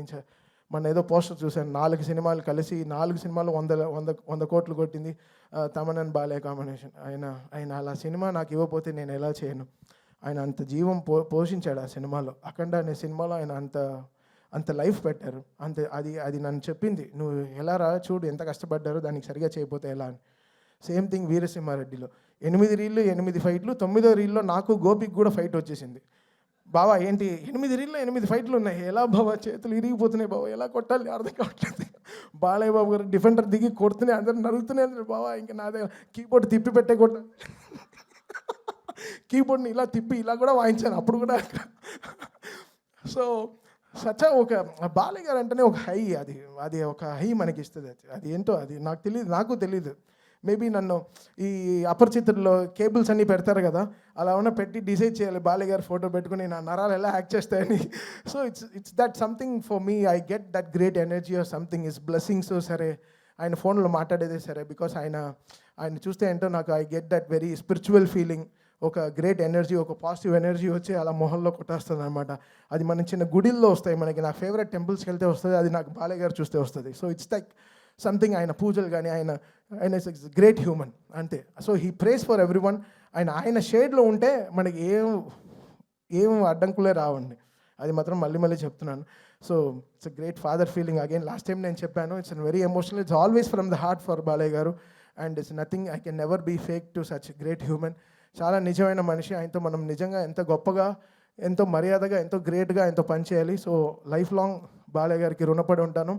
అభినయించారు. మొన్న ఏదో పోస్టర్ చూశాను, 4 సినిమాలు కలిసి 4 సినిమాలు 100 కోట్లు కొట్టింది తమన్ అండ్ బాలయ్య కాంబినేషన్. ఆయన అలా సినిమా నాకు ఇవ్వకపోతే నేను ఎలా చేయను. ఆయన అంత జీవం పోషించాడు ఆ సినిమాలో. అఖండ అనే సినిమాలో ఆయన అంత లైఫ్ పెట్టారు. అది నన్ను చెప్పింది, నువ్వు ఎలా రా చూడు ఎంత కష్టపడ్డారో, దానికి సరిగా చేయకపోతే ఎలా అని. సేమ్ థింగ్ వీరసింహారెడ్డిలో 8 రీళ్ళు 8 ఫైట్లు, 9వ రీల్లో నాకు గోపికి కూడా ఫైట్ వచ్చేసింది. బావా ఏంటి 8 రీల్లో 8 ఫైట్లు ఉన్నాయి, ఎలా బావా చేతులు ఇరిగిపోతున్నాయి బావా, ఎలా కొట్టాలి అర్థం కావట్లేదు. బాలయ్య బాబు గారు డిఫెండర్ దిగి కొడుతూనే అందరు నరుగుతూనే బావా, ఇంకా నా దగ్గర కీబోర్డ్ తిప్పి పెట్టే కొట్టాలి. కీబోర్డ్ని ఇలా తిప్పి ఇలా కూడా వాయించాను అప్పుడు కూడా. సో ఒక బాలయ్య గారు అంటేనే ఒక హై, అది ఒక హై మనకి ఇస్తుంది. అది ఏంటో అది నాకు తెలీదు. మేబీ నన్ను ఈ అపరిచితుల్లో కేబుల్స్ అన్నీ పెడతారు కదా, అలా ఉన్న పెట్టి డిసైడ్ చేయాలి బాలయ్య గారు ఫోటో పెట్టుకుని నా నరాలు ఎలా యాక్ట్ చేస్తాయని. So it's that something for me, I get that great energy or something. Is blessings సరే, ఆయన ఫోన్లో మాట్లాడేదే సరే, బికాస్ ఆయన చూస్తే ఏంటో నాకు I get that very spiritual feeling. ఒక గ్రేట్ ఎనర్జీ, ఒక పాజిటివ్ ఎనర్జీ వచ్చి అలా మొహంలో కొట్టేస్తుంది అనమాట. అది మన చిన్న గుడిల్లో వస్తాయి మనకి, నా ఫేవరెట్ టెంపుల్స్కి వెళ్తే వస్తుంది, అది నాకు బాలయ్య గారు చూస్తే వస్తుంది. సో ఇట్స్ లైక్ సంథింగ్, ఆయన పూజలు కానీ ఆయన ఇస్ గ్రేట్ హ్యూమన్ అంతే. So he prays for every one. ఆయన షేడ్లో ఉంటే మనకి ఏం అడ్డంకులే రావండి, అది మాత్రం మళ్ళీ చెప్తున్నాను. So it's a great father feeling again. Last time నేను చెప్పాను, it's very emotional, it's always from the heart for Balayya garu. And it's nothing, I can never be fake to such great human. చాలా నిజమైన మనిషి. ఆయనతో మనం నిజంగా ఎంత గొప్పగా, ఎంతో మర్యాదగా, ఎంతో గ్రేట్గా ఎంతో పనిచేయాలి. సో లైఫ్ లాంగ్ బాలయ్య గారికి రుణపడి ఉంటాను.